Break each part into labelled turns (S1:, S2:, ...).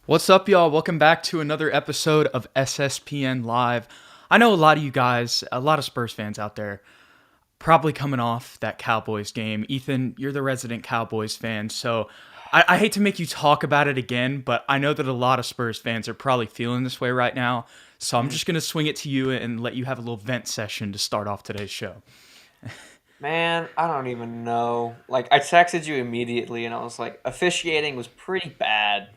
S1: What's up, y'all? Welcome back to another episode of SSPN Live. I know a lot of you guys, a lot of Spurs fans out there, probably coming off that Cowboys game. Ethan, you're the resident Cowboys fan, so I hate to make you talk about it again, but I know that a lot of Spurs fans are probably feeling this way right now. So I'm
S2: Mhm.
S1: just going to swing it to you and let you have a little vent session to start off today's show.
S2: Man, I don't even know. Like, I texted you immediately, and I was like, officiating was pretty bad.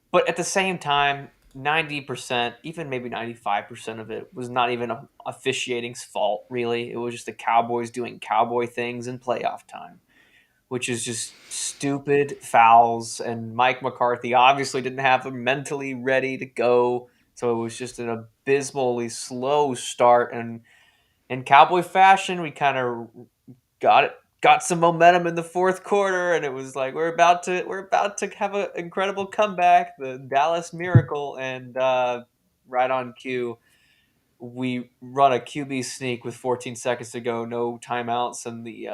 S2: But at the same time, 90%, even maybe 95% of it was not even officiating's fault, really. It was just the Cowboys doing Cowboy things in playoff time, which is just stupid fouls. And Mike McCarthy obviously didn't have them mentally ready to go. So it was just an abysmally slow start. And in Cowboy fashion, we kind of got some momentum in the fourth quarter, and it was like we're about to have an incredible comeback, the Dallas Miracle, and right on cue, we run a QB sneak with 14 seconds to go, no timeouts, and the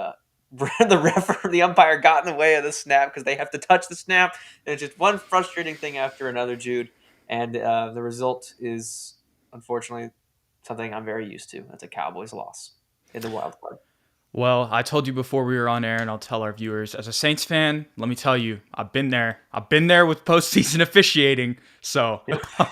S2: umpire got in the way of the snap because they have to touch the snap, and it's just one frustrating thing after another, Jude, and the result is unfortunately something I'm very used to. That's a Cowboys loss in the wild card.
S1: Well, I told you before we were on air, and I'll tell our viewers. As a Saints fan, let me tell you, I've been there. I've been there with postseason officiating, so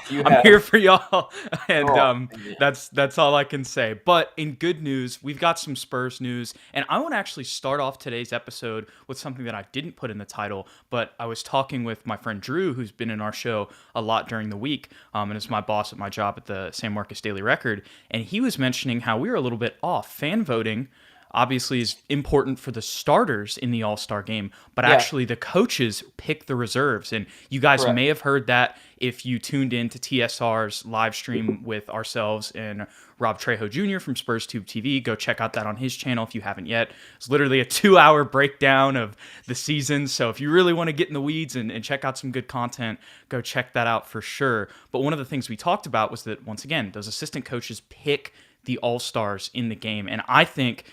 S2: You
S1: I'm here
S2: have.
S1: for y'all, and
S2: Oh, man.
S1: that's all I can say. But in good news, we've got some Spurs news, and I want to actually start off today's episode with something that I didn't put in the title, but I was talking with my friend Drew, who's been in our show a lot during the week, and is my boss at my job at the San Marcos Daily Record, and he was mentioning how we were a little bit off. Fan voting obviously is important for the starters in the All-Star game, but
S2: Yeah,
S1: actually the coaches pick the reserves. And you guys
S2: correct.
S1: may have heard that if you tuned in to TSR's live stream with ourselves and Rob Trejo Jr. from SpursTube TV. Go check out that on his channel if you haven't yet. It's literally a 2-hour breakdown of the season. So if you really want to get in the weeds and check out some good content, go check that out for sure. But one of the things we talked about was that, once again, those assistant coaches pick the all-stars in the game. And I think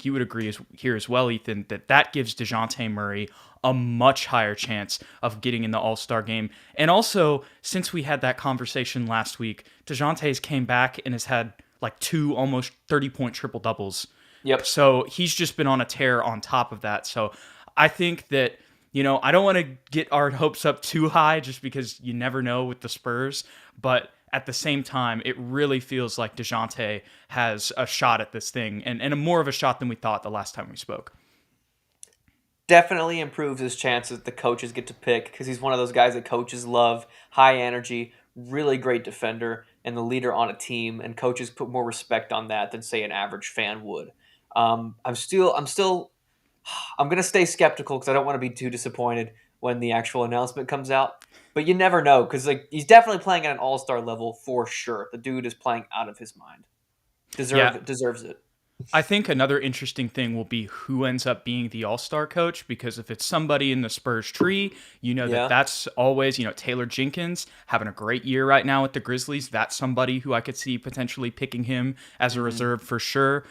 S1: you would agree here as well, Ethan, that gives Dejounte Murray a much higher chance of getting in the all-star game. And also, since we had that conversation last week, Dejounte's came back and has had like two almost 30-point triple-doubles.
S2: Yep.
S1: So he's just been on a tear on top of that. So I think that, I don't want to get our hopes up too high just because you never know with the Spurs, but at the same time, it really feels like Dejounte has a shot at this thing, and a more of a shot than we thought the last time we spoke.
S2: Definitely improves his chances the coaches get to pick because he's one of those guys that coaches love, high energy, really great defender, and the leader on a team. And coaches put more respect on that than say an average fan would. I'm gonna stay skeptical because I don't want to be too disappointed when the actual announcement comes out. But you never know because like he's definitely playing at an all star level for sure. The dude is playing out of his mind.
S1: Yeah,
S2: Deserves it.
S1: I think another interesting thing will be who ends up being the all-star coach, because if it's somebody in the Spurs tree,
S2: Yeah.
S1: that's always, Taylor Jenkins having a great year right now with the Grizzlies. That's somebody who I could see potentially picking him as a
S2: Hmm.
S1: reserve for sure.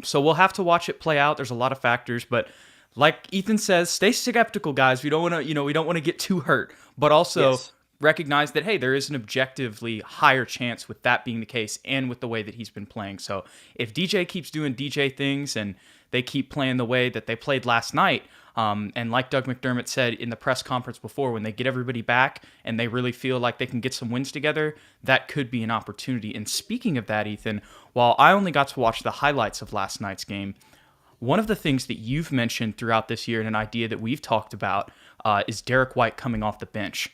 S1: So we'll have to watch it play out. There's a lot of factors, but like Ethan says, stay skeptical, guys. We don't want to, we don't want to get too hurt, but also
S2: Yes.
S1: recognize that, hey, there is an objectively higher chance with that being the case and with the way that he's been playing. So if DJ keeps doing DJ things and they keep playing the way that they played last night, and like Doug McDermott said in the press conference before, when they get everybody back and they really feel like they can get some wins together, that could be an opportunity. And speaking of that, Ethan, while I only got to watch the highlights of last night's game, one of the things that you've mentioned throughout this year and an idea that we've talked about is Derrick White coming off the bench.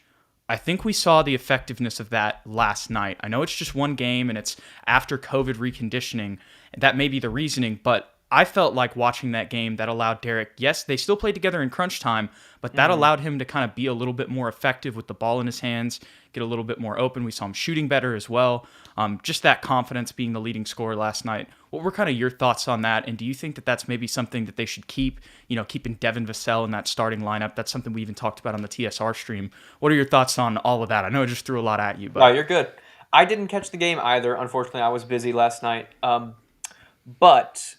S1: I think we saw the effectiveness of that last night. I know it's just one game and it's after COVID reconditioning. That may be the reasoning, but I felt like watching that game that allowed Derek, yes, they still played together in crunch time, but that
S2: Hmm.
S1: allowed him to kind of be a little bit more effective with the ball in his hands, get a little bit more open. We saw him shooting better as well. Just that confidence being the leading scorer last night. What were kind of your thoughts on that? And do you think that that's maybe something that they should keep, keeping Devin Vassell in that starting lineup? That's something we even talked about on the TSR stream. What are your thoughts on all of that? I know I just threw a lot at you,
S2: No,
S1: but
S2: you're good. I didn't catch the game either. Unfortunately, I was busy last night. But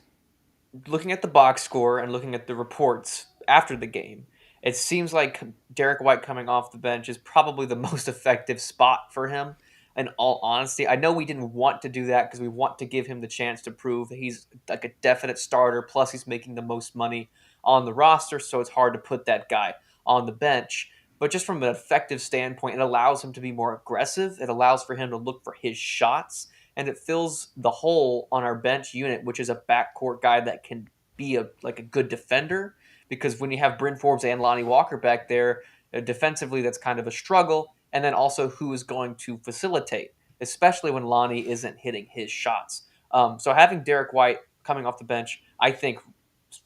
S2: looking at the box score and looking at the reports after the game, It seems like Derrick White coming off the bench is probably the most effective spot for him. In all honesty, I know we didn't want to do that because we want to give him the chance to prove that he's like a definite starter. Plus, he's making the most money on the roster, so it's hard to put that guy on the bench. But just from an effective standpoint, it allows him to be more aggressive. It allows for him to look for his shots, and it fills the hole on our bench unit, which is a backcourt guy that can be a good defender. Because when you have Bryn Forbes and Lonnie Walker back there, defensively, that's kind of a struggle. And then also who is going to facilitate, especially when Lonnie isn't hitting his shots. So having Derrick White coming off the bench, I think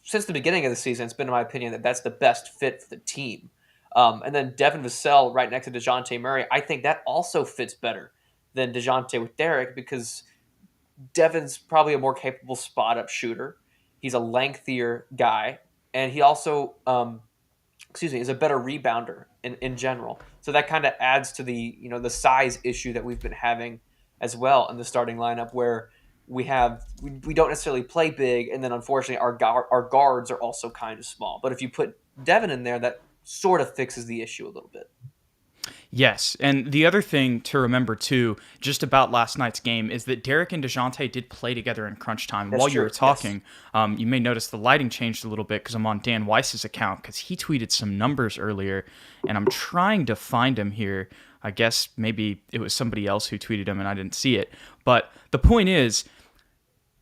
S2: since the beginning of the season, it's been in my opinion that that's the best fit for the team. And then Devin Vassell right next to Dejounte Murray, I think that also fits better than Dejounte with Derrick because Devin's probably a more capable spot-up shooter. He's a lengthier guy, and he also, is a better rebounder in general. So that kind of adds to the size issue that we've been having as well in the starting lineup, where we don't necessarily play big, and then unfortunately our guards are also kind of small. But if you put Devin in there, that sort of fixes the issue a little bit.
S1: Yes, and the other thing to remember too, just about last night's game, is that Derrick and Dejounte did play together in crunch time.
S2: That's
S1: While you
S2: true.
S1: were talking, you may notice the lighting changed a little bit because I'm on Dan Weiss's account because he tweeted some numbers earlier, and I'm trying to find him here. I guess maybe it was somebody else who tweeted him and I didn't see it. But the point is,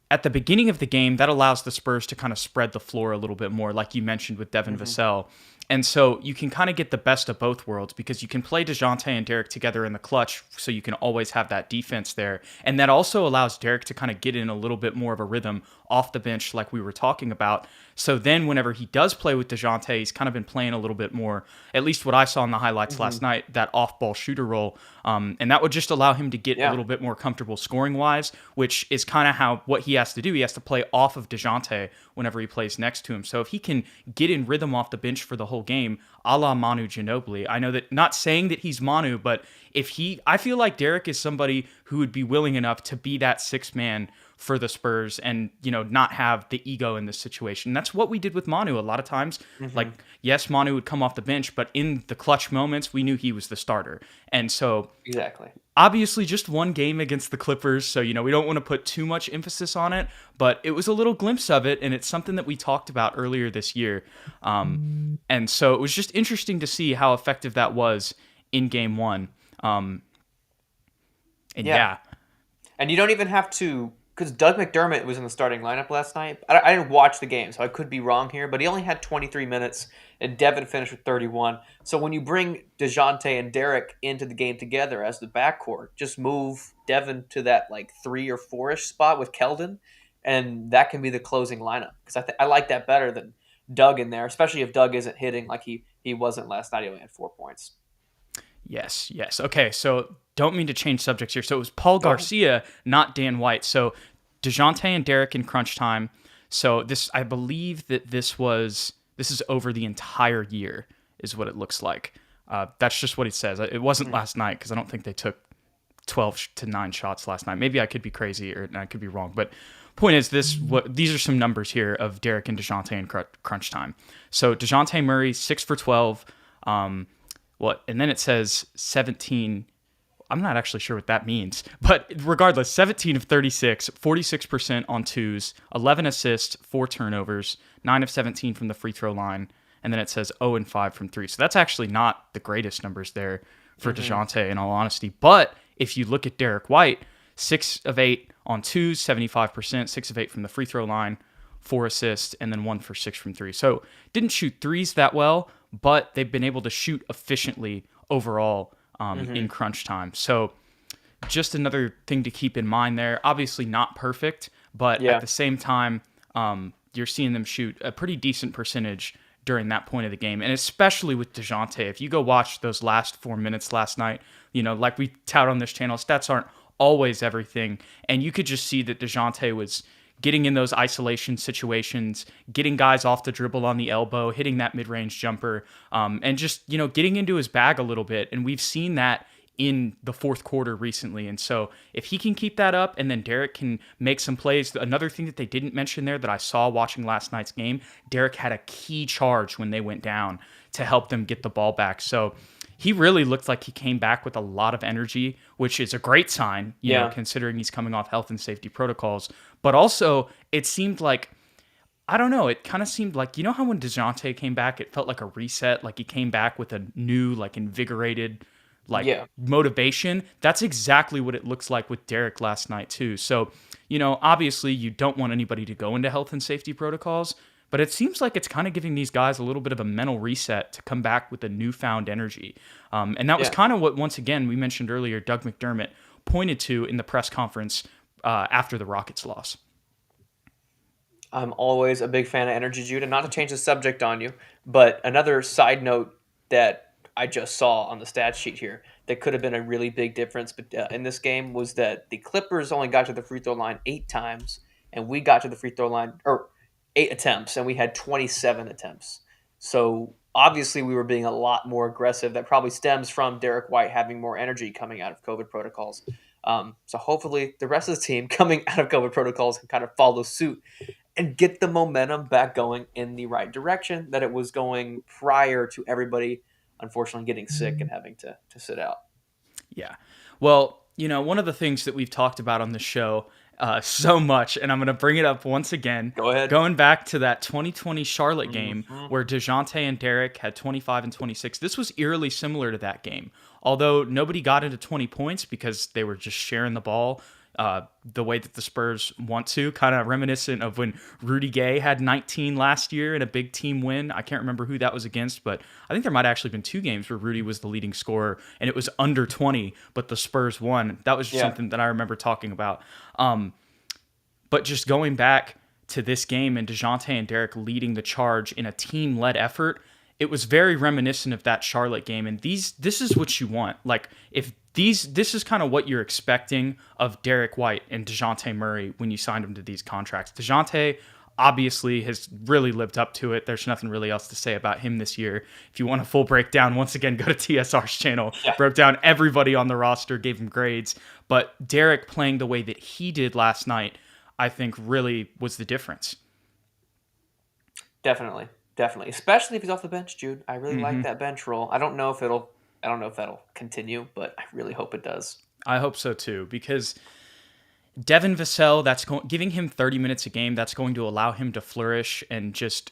S1: at the beginning of the game, that allows the Spurs to kind of spread the floor a little bit more, like you mentioned with Devin Vassell. And so you can kind of get the best of both worlds because you can play Dejounte and Derrick together in the clutch, so you can always have that defense there. And that also allows Derrick to kind of get in a little bit more of a rhythm off the bench like we were talking about. So then whenever he does play with Dejounte, he's kind of been playing a little bit more, at least what I saw in the highlights last night, that off-ball shooter role. And that would just allow him to get a little bit more comfortable scoring-wise, which is kind of what he has to do. He has to play off of Dejounte whenever he plays next to him. So if he can get in rhythm off the bench for the whole game, a la Manu Ginobili. I know that, not saying that he's Manu, but I feel like Derrick is somebody who would be willing enough to be that sixth man for the Spurs and, not have the ego in this situation. That's what we did with Manu a lot of times. Like, yes, Manu would come off the bench, but in the clutch moments, we knew he was the starter. And so
S2: Exactly.
S1: obviously just one game against the Clippers, so we don't want to put too much emphasis on it, but it was a little glimpse of it, and it's something that we talked about earlier this year. And so it was just interesting to see how effective that was in game one. And yeah.
S2: And you don't even have to, because Doug McDermott was in the starting lineup last night. I didn't watch the game, so I could be wrong here, but he only had 23 minutes, and Devin finished with 31. So when you bring Dejounte and Derrick into the game together as the backcourt, just move Devin to that 3 or 4-ish spot with Keldon, and that can be the closing lineup. Because I like that better than Doug in there, especially if Doug isn't hitting like he wasn't last night. He only had 4 points.
S1: Yes. Okay, so don't mean to change subjects here. So it was Paul Garcia, not Dan White. So Dejounte and Derrick in crunch time. So I believe that this is over the entire year, is what it looks like. That's just what it says. It wasn't last night because I don't think they took 12 to 9 shots last night. Maybe I could be crazy or I could be wrong. But point is, these are some numbers here of Derrick and Dejounte in crunch time. So Dejounte Murray, 6 for 12. And then it says 17. I'm not actually sure what that means, but regardless, 17 of 36, 46% on twos, 11 assists, 4 turnovers, 9 of 17 from the free throw line, and then it says 0 and 5 from 3. So that's actually not the greatest numbers there for Dejounte, in all honesty. But if you look at Derrick White, 6 of 8 on twos, 75%, 6 of 8 from the free throw line, 4 assists, and then 1 for 6 from 3. So didn't shoot threes that well, but they've been able to shoot efficiently overall in crunch time. So just another thing to keep in mind there. Obviously not perfect, but at the same time, you're seeing them shoot a pretty decent percentage during that point of the game. And especially with Dejounte, if you go watch those last 4 minutes last night, like we tout on this channel, stats aren't always everything. And you could just see that Dejounte was getting in those isolation situations, getting guys off the dribble on the elbow, hitting that mid-range jumper, and just, getting into his bag a little bit. And we've seen that in the fourth quarter recently. And so if he can keep that up and then Derrick can make some plays, another thing that they didn't mention there that I saw watching last night's game, Derrick had a key charge when they went down to help them get the ball back. So he really looked like he came back with a lot of energy, which is a great sign, considering he's coming off health and safety protocols. But also, it seemed like, I don't know, it kind of seemed like, how when Dejounte came back, it felt like a reset, like he came back with a new, like invigorated, like motivation. That's exactly what it looks like with Derrick last night too. So, obviously you don't want anybody to go into health and safety protocols, but it seems like it's kind of giving these guys a little bit of a mental reset to come back with a newfound energy. And that was kind of what, once again, we mentioned earlier, Doug McDermott pointed to in the press conference after the Rockets loss.
S2: I'm always a big fan of energy, Jude, and not to change the subject on you, but another side note that I just saw on the stat sheet here that could have been a really big difference in this game was that the Clippers only got to the free throw line 8 times, and we got to the free throw line, or 8 attempts, and we had 27 attempts. So obviously we were being a lot more aggressive. That probably stems from Derrick White having more energy coming out of COVID protocols. So hopefully the rest of the team coming out of COVID protocols can kind of follow suit and get the momentum back going in the right direction that it was going prior to everybody, unfortunately, getting sick and having to sit out.
S1: Yeah. Well, one of the things that we've talked about on the show so much, and I'm going to bring it up once again.
S2: Go ahead.
S1: Going back to that 2020 Charlotte game where Dejounte and Derrick had 25 and 26. This was eerily similar to that game, although nobody got into 20 points because they were just sharing the ball the way that the Spurs want to, kind of reminiscent of when Rudy Gay had 19 last year in a big team win. I can't remember who that was against, but I think there might have actually been 2 games where Rudy was the leading scorer and it was under 20, but the Spurs won. That was something that I remember talking about. But just going back to this game and Dejounte and Derrick leading the charge in a team-led effort, it was very reminiscent of that Charlotte game. And this is what you want. Like, this is kind of what you're expecting of Derrick White and Dejounte Murray when you signed them to these contracts. Dejounte obviously has really lived up to it. There's nothing really else to say about him this year. If you want a full breakdown, once again, go to TSR's channel. Broke down everybody on the roster, gave him grades. But Derrick playing the way that he did last night, I think really was the difference.
S2: Definitely. Especially if he's off the bench, Jude. I really like that bench role. I don't know if that'll continue, but I really hope it does.
S1: I hope so too, because Devin Vassell, giving him 30 minutes a game, that's going to allow him to flourish and just,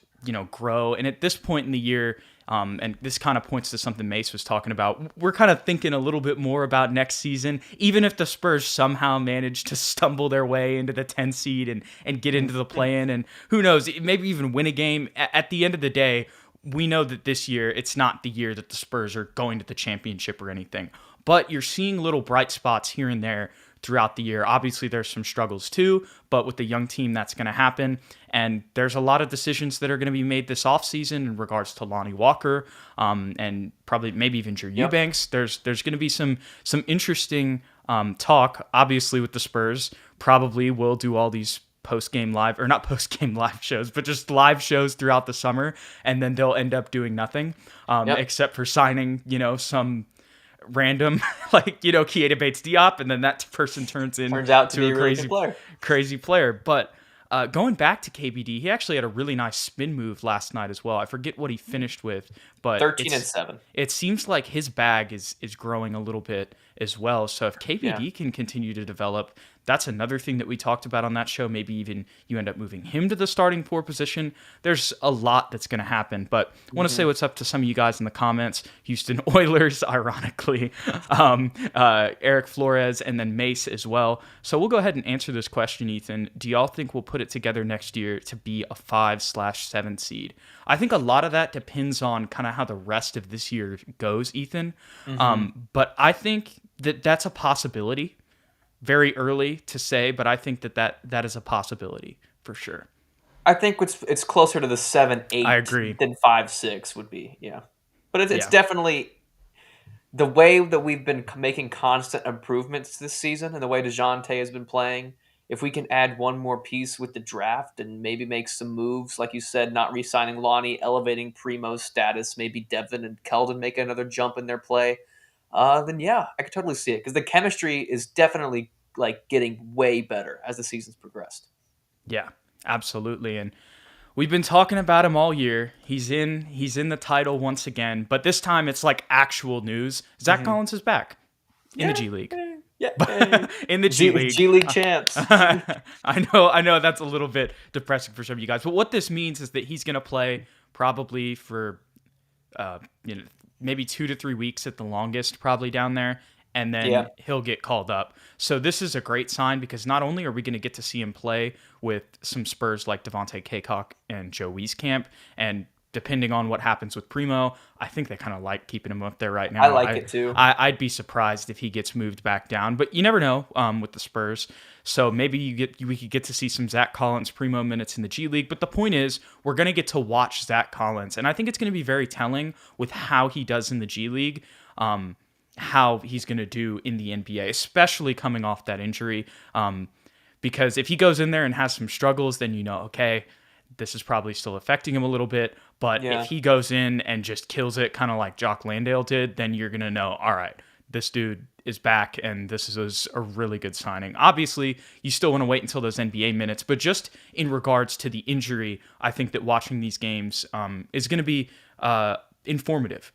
S1: grow. And at this point in the year, and this kind of points to something Mace was talking about, we're kind of thinking a little bit more about next season, even if the Spurs somehow manage to stumble their way into the 10 seed and get into the play-in, and who knows, maybe even win a game. At the end of the day, we know that this year, it's not the year that the Spurs are going to the championship or anything, but you're seeing little bright spots here and there throughout the year. Obviously, there's some struggles too, but with the young team, that's going to happen. And there's a lot of decisions that are going to be made this offseason in regards to Lonnie Walker, and probably maybe even Drew Eubanks. There's going to be some interesting talk, obviously, with the Spurs. Probably will do all these post-game live, or not post-game live shows, but just live shows throughout the summer, and then they'll end up doing nothing, except for signing, some random, like, Keita Bates-Diop, and then that person turns
S2: out to be
S1: a crazy player. But going back to KBD, he actually had a really nice spin move last night as well. I forget what he finished with, but
S2: 13 and 7.
S1: It seems like his bag is growing a little bit as well. So if KBD can continue to develop, that's another thing that we talked about on that show. Maybe even you end up moving him to the starting 4 position. There's a lot that's going to happen. But I want to say what's up to some of you guys in the comments. Houston Oilers, ironically. Eric Flores, and then Mace as well. So we'll go ahead and answer this question, Ethan. Do y'all think we'll put it together next year to be a 5/7 seed? I think a lot of that depends on kind of how the rest of this year goes, Ethan. But I think that that's a possibility. Very early to say, but I think that is a possibility for sure.
S2: I think it's closer to the 7-8
S1: I agree.
S2: than 5-6 would be, But it's definitely the way that we've been making constant improvements this season and the way Dejounte has been playing. If we can add one more piece with the draft and maybe make some moves, like you said, not re-signing Lonnie, elevating Primo's status, maybe Devin and Keldon make another jump in their play. then yeah, I could totally see it because the chemistry is definitely like getting way better as the season's progressed.
S1: Yeah, absolutely. And we've been talking about him all year. He's in the title once again, but this time it's like actual news. Zach
S2: Hmm.
S1: Collins is back in the
S2: Yeah,
S1: G League.
S2: yeah,
S1: In the G League.
S2: G League champs.
S1: I know that's a little bit depressing for some of you guys, but what this means is that he's going to play probably for uh, you know, maybe 2 to 3 weeks at the longest, probably down there, and then
S2: Yeah,
S1: he'll get called up. So this is a great sign because not only are we going to get to see him play with some Spurs like Devontae Cacok and Joe Wieskamp, and depending on what happens with Primo, I think they kind of like keeping him up there right
S2: I
S1: now.
S2: like it too.
S1: I'd be surprised if he gets moved back down, but you never know with the Spurs. So maybe we could get to see some Zach Collins Primo minutes in the G League. But the point is, we're going to get to watch Zach Collins, and I think it's going to be very telling with how he does in the G League. How he's going to do in the NBA, especially coming off that injury. Because if he goes in there and has some struggles, then okay, this is probably still affecting him a little bit. But
S2: Yeah.
S1: if he goes in and just kills it, kind of like Jock Landale did, then you're going to know, all right, this dude is back, and this is a really good signing. Obviously, you still want to wait until those NBA minutes, but just in regards to the injury, I think that watching these games is going to be informative.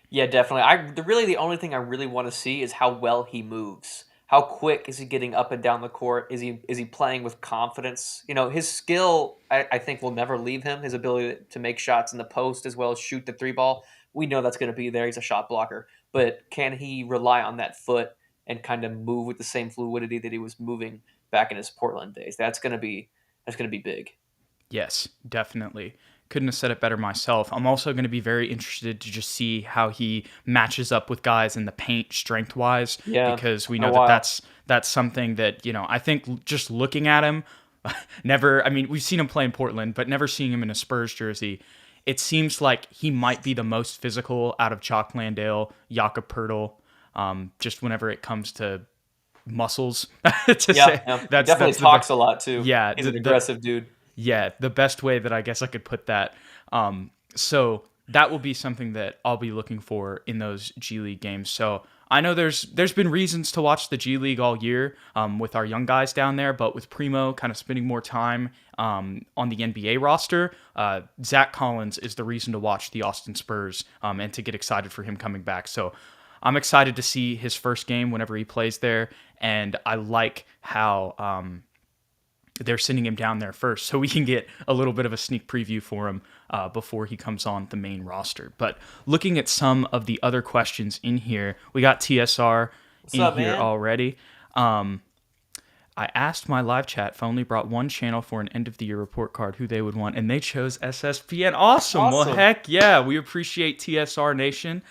S2: Yeah, definitely. Really the only thing I really want to see is how well he moves. How quick is he getting up and down the court? Is he playing with confidence? His skill I think will never leave him. His ability to make shots in the post as well as shoot the three ball. We know that's going to be there. He's a shot blocker, but can he rely on that foot and kind of move with the same fluidity that he was moving back in his Portland days? That's going to be big.
S1: Yes, definitely. Couldn't have said it better myself. I'm also going to be very interested to just see how he matches up with guys in the paint strength wise,
S2: Yeah,
S1: because we
S2: a
S1: know that
S2: while.
S1: that's something that, I think just looking at him, I mean, we've seen him play in Portland, but never seeing him in a Spurs jersey. It seems like he might be the most physical out of Jock Landale, Jakob Pertl, just whenever it comes to muscles to
S2: Yeah,
S1: say
S2: yeah. He definitely
S1: that's the
S2: talks a lot too.
S1: yeah,
S2: He's an aggressive dude.
S1: the best way that I guess I could put that. So that will be something that I'll be looking for in those G League games. So I know there's been reasons to watch the G League all year with our young guys down there, but with Primo kind of spending more time on the NBA roster, Zach Collins is the reason to watch the Austin Spurs and to get excited for him coming back. So I'm excited to see his first game whenever he plays there, and I like how they're sending him down there first so we can get a little bit of a sneak preview for him before he comes on the main roster. But looking at some of the other questions in here, we got TSR
S2: What's
S1: in
S2: up,
S1: here
S2: man?
S1: already. I asked my live chat if I only brought one channel for an end of the year report card who they would want, and they chose SSPN. Awesome. Well,
S2: Awesome.
S1: heck yeah. We appreciate TSR Nation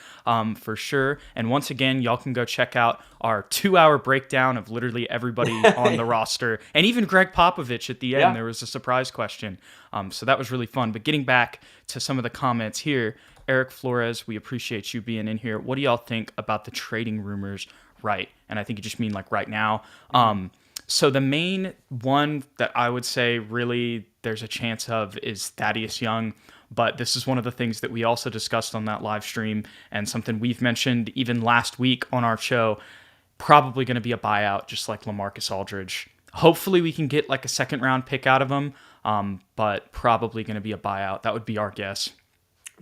S1: for sure. And once again, y'all can go check out our 2-hour breakdown of literally everybody on the roster, and even Greg Popovich at the end.
S2: Yeah.
S1: There was a surprise question. So that was really fun. But getting back to some of the comments here, Eric Flores, we appreciate you being in here. What do y'all think about the trading rumors right? And I think you just mean like right now. So the main one that I would say really there's a chance of is Thaddeus Young. But this is one of the things that we also discussed on that live stream and something we've mentioned even last week on our show. Probably going to be a buyout, just like LaMarcus Aldridge. Hopefully we can get like a second round pick out of him, but probably going to be a buyout. That would be our guess.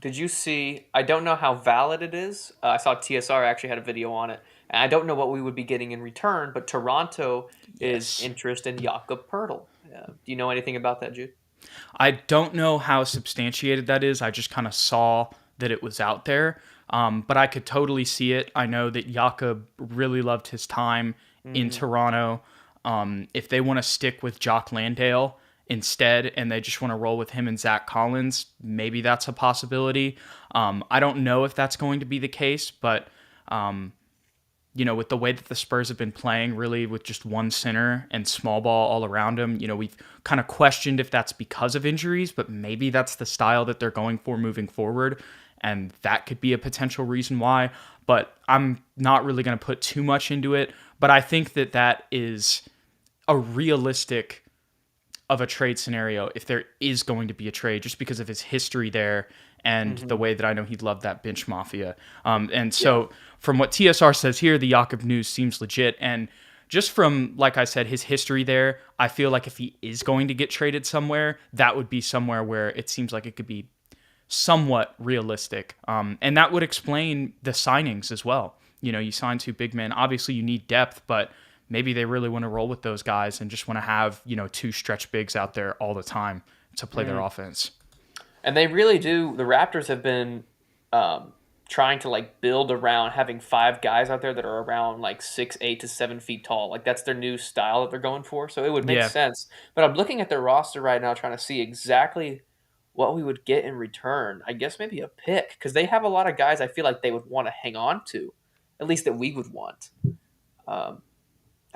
S2: Did you see? I don't know how valid it is. I saw TSR actually had a video on it, and I don't know what we would be getting in return. But Toronto is
S1: Yes.
S2: interested in Jakob Pertl. Do you know anything about that, Jude?
S1: I don't know how substantiated that is. I just kind of saw that it was out there, but I could totally see it. I know that Jakob really loved his time in
S2: Hmm.
S1: Toronto. If they want to stick with Jock Landale instead and they just want to roll with him and Zach Collins, maybe that's a possibility. I don't know if that's going to be the case, but with the way that the Spurs have been playing, really with just one center and small ball all around him, we've kind of questioned if that's because of injuries, but maybe that's the style that they're going for moving forward, and that could be a potential reason why. But I'm not really going to put too much into it, but I think that that is a realistic of a trade scenario if there is going to be a trade, just because of his history there and the
S2: Mm-hmm.
S1: way that I know he loved that bench mafia. And so from what TSR says here, the Jakob news seems legit. And just from, like I said, his history there, I feel like if he is going to get traded somewhere, that would be somewhere where it seems like it could be somewhat realistic. And that would explain the signings as well. You sign 2 big men. Obviously, you need depth, but maybe they really want to roll with those guys and just want to have, 2 stretch bigs out there all the time to play their offense.
S2: And they really do. The Raptors have been trying to like build around having 5 guys out there that are around like 6'8" to 7 feet tall. Like that's their new style that they're going for. So it would make
S1: Yeah.
S2: sense. But I'm looking at their roster right now, trying to see exactly what we would get in return. I guess maybe a pick because they have a lot of guys. I feel like they would want to hang on to, at least that we would want. Um,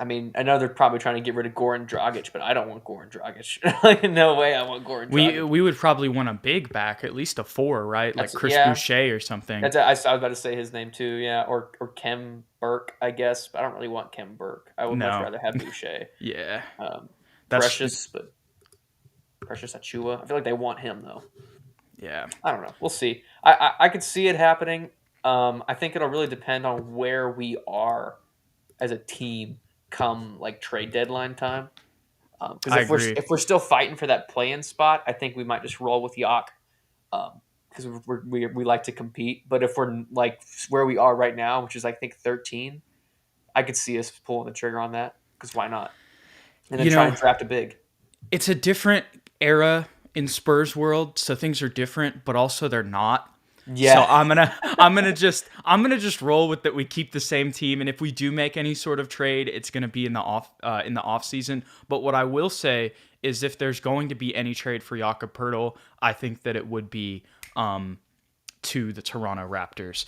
S2: I mean, I know they're probably trying to get rid of Goran Dragic, but I don't want Goran Dragic. Like, no way I want Goran Dragic.
S1: We would probably want a big back, at least a 4, right? Like Chris Boucher or something.
S2: I was about to say his name too, yeah, or Kem Burke, I guess. But I don't really want Kem Burke. I would much rather have Boucher.
S1: Yeah,
S2: Precious Achua. I feel like they want him though.
S1: Yeah,
S2: I don't know. We'll see. I could see it happening. I think it'll really depend on where we are as a team come like trade deadline time. Because if we're still fighting for that play-in spot, I think we might just roll with Yak. Because we like to compete. But if we're like where we are right now, which is I think 13, I could see us pulling the trigger on that. Because why not? And then try and draft a big.
S1: It's a different era in Spurs world, so things are different, but also they're not.
S2: Yeah.
S1: So I'm gonna just roll with that. We keep the same team, and if we do make any sort of trade, it's gonna be in the off season. But what I will say is, if there's going to be any trade for Jakob Poeltl, I think that it would be to the Toronto Raptors.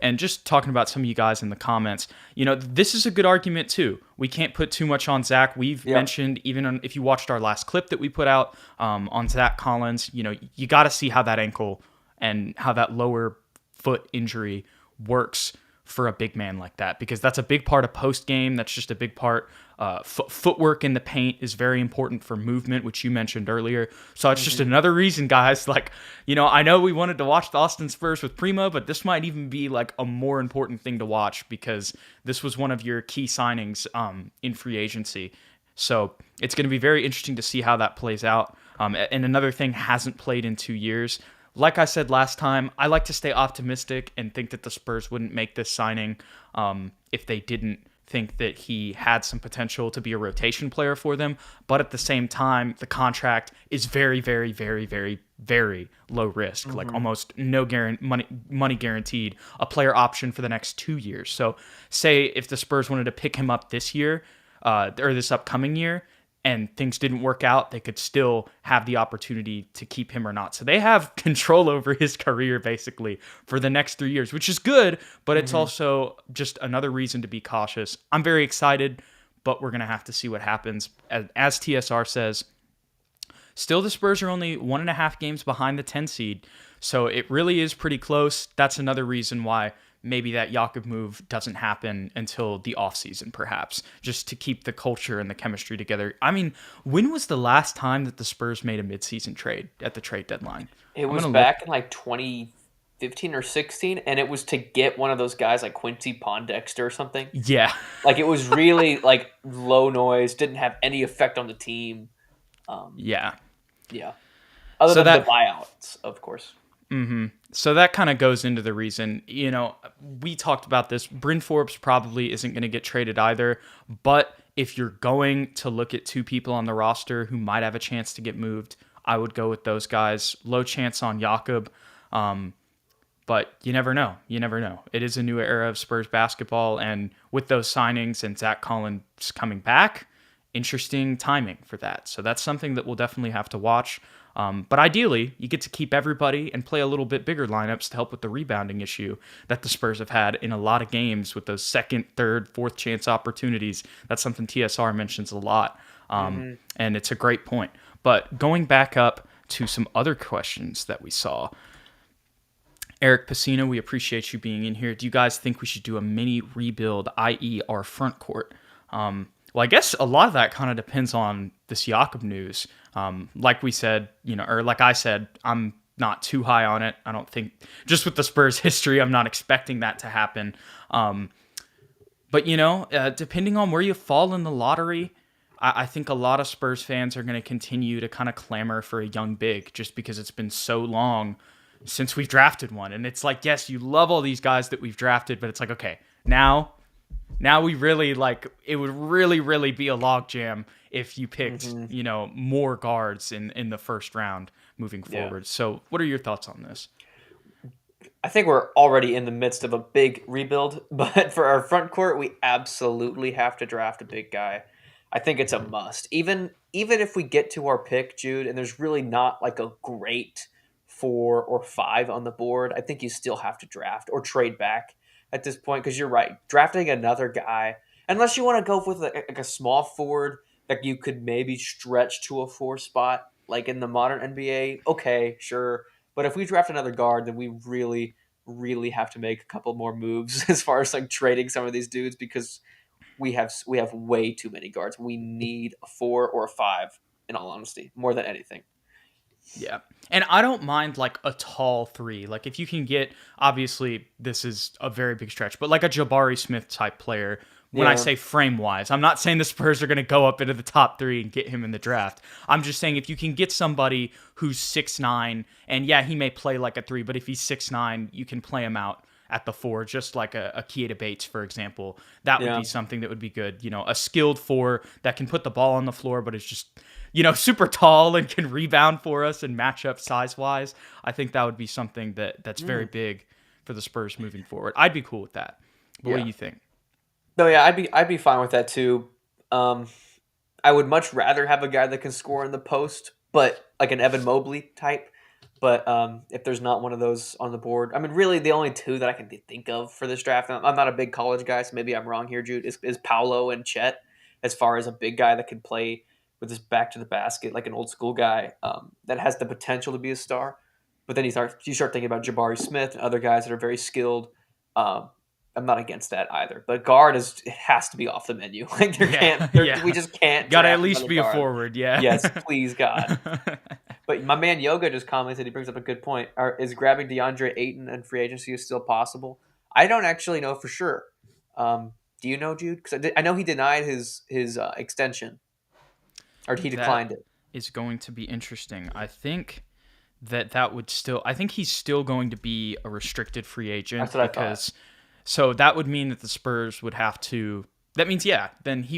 S1: And just talking about some of you guys in the comments, this is a good argument too. We can't put too much on Zach. We've mentioned, even if you watched our last clip that we put out on Zach Collins, you got to see how that ankle and how that lower foot injury works for a big man like that, because that's a big part of post game. That's just a big part. Footwork in the paint is very important for movement, which you mentioned earlier. So it's just another reason, guys. Like, I know we wanted to watch the Austin Spurs with Primo, but this might even be like a more important thing to watch because this was one of your key signings in free agency. So it's going to be very interesting to see how that plays out. And another thing hasn't played in 2 years. Like I said last time, I like to stay optimistic and think that the Spurs wouldn't make this signing if they didn't think that he had some potential to be a rotation player for them. But at the same time, the contract is very, very, very, very, very low risk, like almost no money guaranteed, a player option for the next 2 years. So say if the Spurs wanted to pick him up this year or this upcoming year, and things didn't work out, they could still have the opportunity to keep him or not. So they have control over his career basically for the next 3 years, which is good, but it's also just another reason to be cautious. I'm very excited, but we're going to have to see what happens. As TSR says, still the Spurs are only 1.5 games behind the 10 seed, so it really is pretty close. That's another reason why maybe that Jakob move doesn't happen until the offseason, perhaps, just to keep the culture and the chemistry together. I mean, when was the last time that the Spurs made a midseason trade at the trade deadline?
S2: It was back in like 2015 or 16, and it was to get one of those guys like Quincy Pondexter or something.
S1: Yeah.
S2: Like it was really like low noise, didn't have any effect on the team.
S1: Yeah.
S2: Other than the buyouts, of course.
S1: So that kind of goes into the reason, we talked about this. Bryn Forbes probably isn't going to get traded either. But if you're going to look at 2 people on the roster who might have a chance to get moved, I would go with those guys. Low chance on Jakob. But you never know. It is a new era of Spurs basketball. And with those signings and Zach Collins coming back, interesting timing for that. So that's something that we'll definitely have to watch. But ideally, you get to keep everybody and play a little bit bigger lineups to help with the rebounding issue that the Spurs have had in a lot of games with those second, third, fourth chance opportunities. That's something TSR mentions a lot, and it's a great point. But going back up to some other questions that we saw, Eric Pacino, we appreciate you being in here. Do you guys think we should do a mini rebuild, i.e. our front court? Well, I guess a lot of that kind of depends on this Jakob news. Like we said, or like I said, I'm not too high on it. I don't think, just with the Spurs history, I'm not expecting that to happen. But, depending on where you fall in the lottery, I think a lot of Spurs fans are going to continue to kind of clamor for a young big just because it's been so long since we've drafted one. And it's like, yes, you love all these guys that we've drafted, but it's like, okay, now we really it would really, really be a logjam if you picked, more guards in the first round moving forward. So what are your thoughts on this?
S2: I think we're already in the midst of a big rebuild, but for our front court, we absolutely have to draft a big guy. I think it's a must. Even if we get to our pick, Jude, and there's really not like a great 4 or 5 on the board, I think you still have to draft or trade back at this point because you're right. Drafting another guy, unless you want to go with a small forward that you could maybe stretch to a 4 spot, like in the modern NBA, okay, sure. But if we draft another guard, then we really, really have to make a couple more moves as far as like trading some of these dudes because we have way too many guards. We need a 4 or a 5, in all honesty, more than anything.
S1: Yeah. And I don't mind like a tall 3. Like if you can get, obviously this is a very big stretch, but like a Jabari Smith type player, when I say frame wise, I'm not saying the Spurs are going to go up into the top 3 and get him in the draft. I'm just saying if you can get somebody who's 6'9", and yeah, he may play like a 3, but if he's 6'9", you can play him out at the 4, just like a Keita Bates, for example. That would be something that would be good. A skilled 4 that can put the ball on the floor, but is just, super tall and can rebound for us and match up size-wise. I think that would be something that's very big for the Spurs moving forward. I'd be cool with that. But what do you think?
S2: No, yeah, I'd be fine with that too. I would much rather have a guy that can score in the post, but like an Evan Mobley type. But if there's not one of those on the board, I mean, really the only 2 that I can think of for this draft, I'm not a big college guy, so maybe I'm wrong here, Jude, is Paolo and Chet as far as a big guy that can play with his back to the basket, like an old school guy that has the potential to be a star. But then you start thinking about Jabari Smith and other guys that are very skilled. I'm not against that either, but guard it has to be off the menu. Like we just can't.
S1: Got to at least be guard. A forward, yeah.
S2: Yes, please, God. But my man Yoga just commented. He brings up a good point. Is grabbing DeAndre Ayton and free agency is still possible? I don't actually know for sure. Do you know, Jude? Because I know he denied his extension, or he declined it.
S1: Is going to be interesting. I think that would still. I think he's still going to be a restricted free agent.
S2: That's what I thought.
S1: So that would mean that the Spurs would have to. That means, then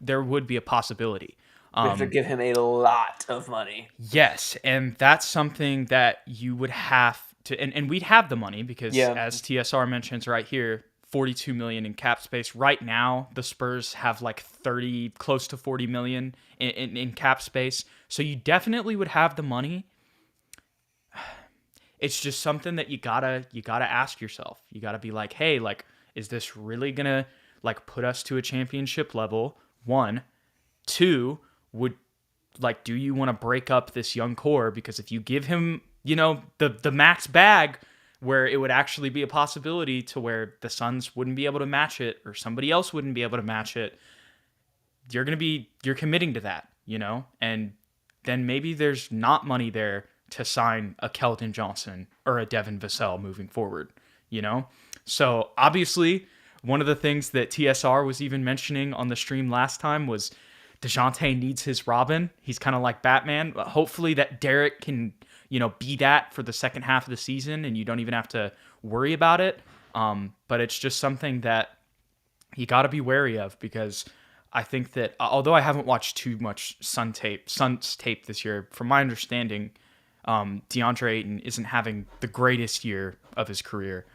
S1: there would be a possibility.
S2: We have to give him a lot of money.
S1: Yes, and that's something that you would have to, and we'd have the money because, as TSR mentions right here, $42 million in cap space. Right now, the Spurs have like 30, close to $40 million in cap space. So you definitely would have the money. It's just something that you gotta ask yourself. You gotta be like, hey, like, is this really gonna like put us to a championship level? 1, 2, do you want to break up this young core? Because if you give him, the max bag where it would actually be a possibility to where the Suns wouldn't be able to match it or somebody else wouldn't be able to match it, you're committing to that, and then maybe there's not money there to sign a Keldon Johnson or a Devin Vassell moving forward, So obviously, one of the things that TSR was even mentioning on the stream last time was Dejounte needs his Robin. He's kind of like Batman. Hopefully that Derrick can, be that for the second half of the season and you don't even have to worry about it. But it's just something that you got to be wary of because I think that although I haven't watched too much Suns tape this year, from my understanding, DeAndre Ayton isn't having the greatest year of his career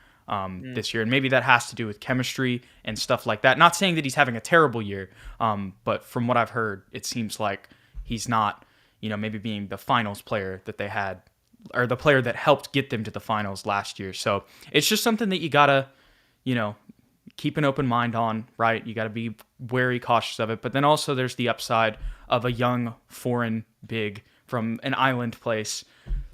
S1: this year. And maybe that has to do with chemistry and stuff like that. Not saying that he's having a terrible year, but from what I've heard, it seems like he's not, maybe being the finals player that they had or the player that helped get them to the finals last year. So it's just something that you got to, keep an open mind on, right? You got to be wary, cautious of it. But then also there's the upside of a young foreign big from an island place.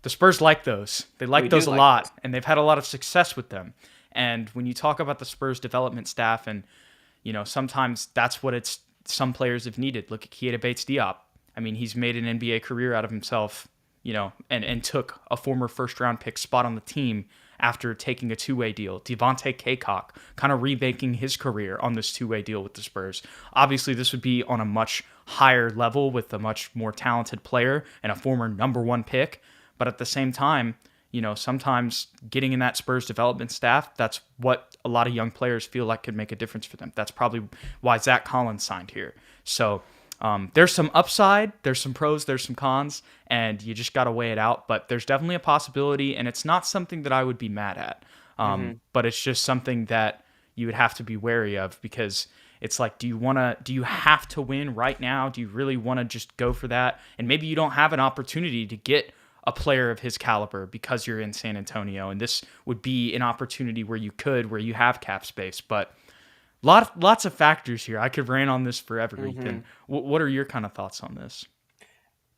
S1: The Spurs like those. They like those a lot, and they've had a lot of success with them. And when you talk about the Spurs development staff, and sometimes that's what some players have needed. Look at Keita Bates-Diop. I mean, he's made an NBA career out of himself, and took a former first-round pick spot on the team after taking a two-way deal. Devontae Cacok kind of remaking his career on this two-way deal with the Spurs. Obviously, this would be on a much higher level with a much more talented player and a former number one pick. But at the same time, sometimes getting in that Spurs development staff, that's what a lot of young players feel like could make a difference for them. That's probably why Zach Collins signed here. So there's some upside, there's some pros, there's some cons, and you just got to weigh it out. But there's definitely a possibility, and it's not something that I would be mad at. But it's just something that you would have to be wary of, because it's like, do you have to win right now? Do you really want to just go for that? And maybe you don't have an opportunity to get a player of his caliber because you're in San Antonio, and this would be an opportunity where you have cap space. But lots of factors here. I could rant on this forever, Ethan. What are your kind of thoughts on this?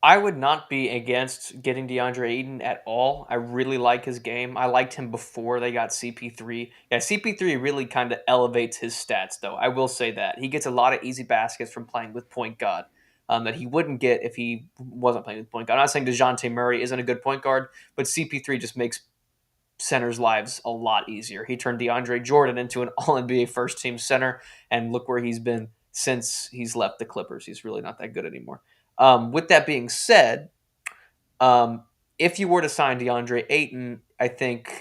S2: I would not be against getting DeAndre Ayton at all. I really like his game. I liked him before they got CP3. Yeah, CP3 really kind of elevates his stats, though. I will say that. He gets a lot of easy baskets from playing with point guard that he wouldn't get if he wasn't playing with point guard. I'm not saying Dejounte Murray isn't a good point guard, but CP3 just makes centers' lives a lot easier. He turned DeAndre Jordan into an All-NBA first-team center, and look where he's been since he's left the Clippers. He's really not that good anymore. With that being said, if you were to sign DeAndre Ayton, I think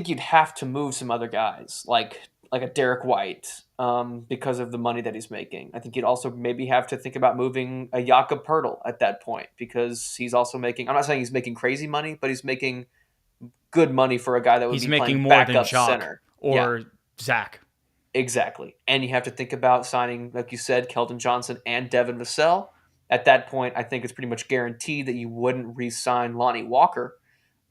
S2: you'd have to move some other guys, like a Derrick White, because of the money that he's making. I think you'd also maybe have to think about moving a Jakob Poeltl at that point, because he's also making. I'm not saying he's making crazy money, but he's making good money for a guy that would
S1: he's
S2: be
S1: making
S2: playing
S1: more
S2: backup
S1: than Jock
S2: center
S1: or Zach.
S2: Exactly. And you have to think about signing, like you said, Keldon Johnson and Devin Vassell. At that point, I think it's pretty much guaranteed that you wouldn't re-sign Lonnie Walker.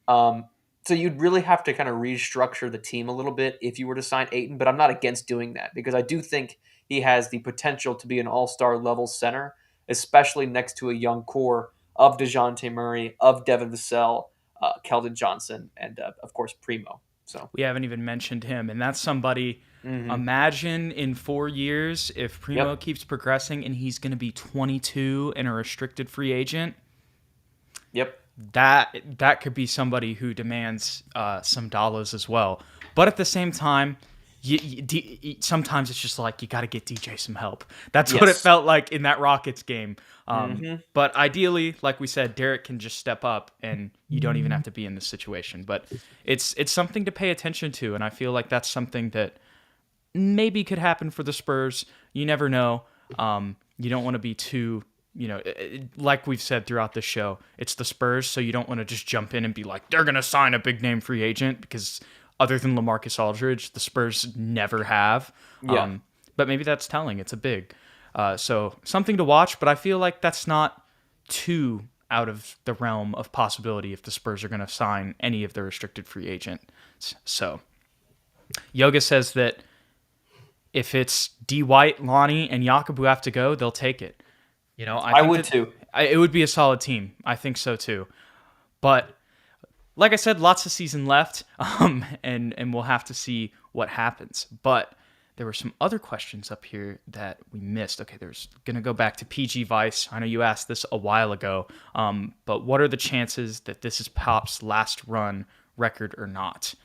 S2: So you'd really have to kind of restructure the team a little bit if you were to sign Ayton, but I'm not against doing that, because I do think he has the potential to be an all-star level center, especially next to a young core of DeJounte Murray, of Devin Vassell, Keldon Johnson, and of course Primo. So
S1: we haven't even mentioned him, and that's somebody. Imagine in 4 years if Primo keeps progressing and he's going to be 22 and a restricted free agent.
S2: Yep.
S1: That could be somebody who demands some dollars as well. But at the same time, sometimes it's just like you got to get DJ some help. That's what it felt like in that Rockets game. But ideally, like we said, Derrick can just step up, and you don't even have to be in this situation. But it's something to pay attention to, and I feel like that's something that maybe could happen for the Spurs. You never know. You don't want to be too, like we've said throughout the show, it's the Spurs, so you don't want to just jump in and be like, they're going to sign a big name free agent, because other than LaMarcus Aldridge, the Spurs never have. But maybe that's telling. It's a big. So something to watch, but I feel like that's not too out of the realm of possibility if the Spurs are going to sign any of the restricted free agents. So Yoga says that if it's D. White, Lonnie, and Jakob who have to go, they'll take it. I
S2: would too.
S1: It would be a solid team. I think so too. But like I said, lots of season left, and we'll have to see what happens. But there were some other questions up here that we missed. Okay, there's going to go back to PG Vice. I know you asked this a while ago, but what are the chances that this is Pop's last run record or not?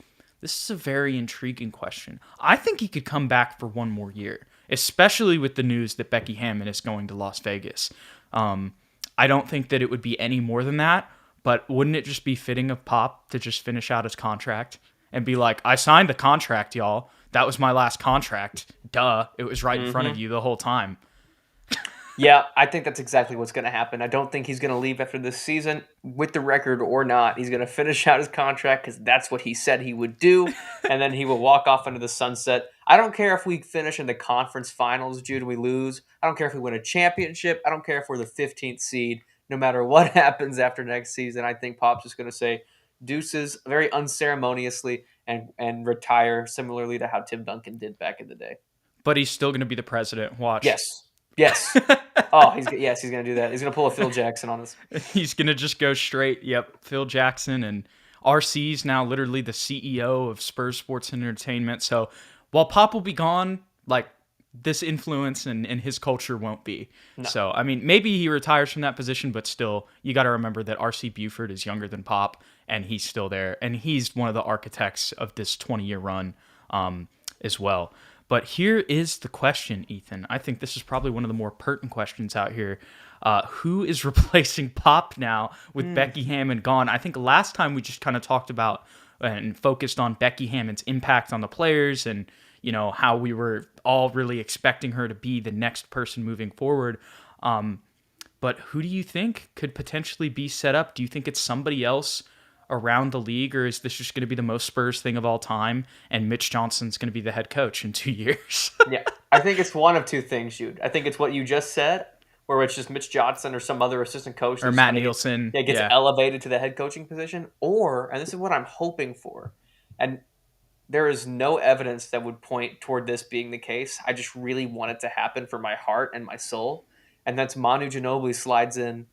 S1: This is a very intriguing question. I think he could come back for one more year, especially with the news that Becky Hammon is going to Las Vegas. I don't think that it would be any more than that, but wouldn't it just be fitting of Pop to just finish out his contract and be like, I signed the contract, y'all. That was my last contract. Duh. It was right in front of you the whole time.
S2: Yeah, I think that's exactly what's going to happen. I don't think he's going to leave after this season, with the record or not. He's going to finish out his contract because that's what he said he would do, and then he will walk off into the sunset. I don't care if we finish in the conference finals, Jude, and we lose. I don't care if we win a championship. I don't care if we're the 15th seed. No matter what happens after next season, I think Pop's just going to say deuces very unceremoniously and retire, similarly to how Tim Duncan did back in the day.
S1: But he's still going to be the president. Watch.
S2: Yes. Oh, he's going to do that. He's going to pull a Phil Jackson on us.
S1: He's going to just go straight. Yep, Phil Jackson, and RC's now literally the CEO of Spurs Sports and Entertainment. So while Pop will be gone, like this influence and his culture won't be.
S2: No.
S1: So, I mean, maybe he retires from that position, but still, you got to remember that R.C. Buford is younger than Pop, and he's still there. And he's one of the architects of this 20-year run as well. But here is the question, Ethan. I think this is probably one of the more pertinent questions out here. Who is replacing Pop now with Becky Hammond gone? I think last time we just kind of talked about and focused on Becky Hammond's impact on the players and, you know, how we were all really expecting her to be the next person moving forward. But who do you think could potentially be set up? Do you think it's somebody else around the league, or is this just going to be the most Spurs thing of all time and Mitch Johnson's going to be the head coach in 2 years?
S2: Yeah, I think it's one of two things, Jude. I think it's what you just said, where it's just Mitch Johnson or some other assistant coach.
S1: Or Matt Nielsen.
S2: Gets elevated to the head coaching position. Or, and this is what I'm hoping for, and there is no evidence that would point toward this being the case. I just really want it to happen for my heart and my soul. And that's Manu Ginobili slides in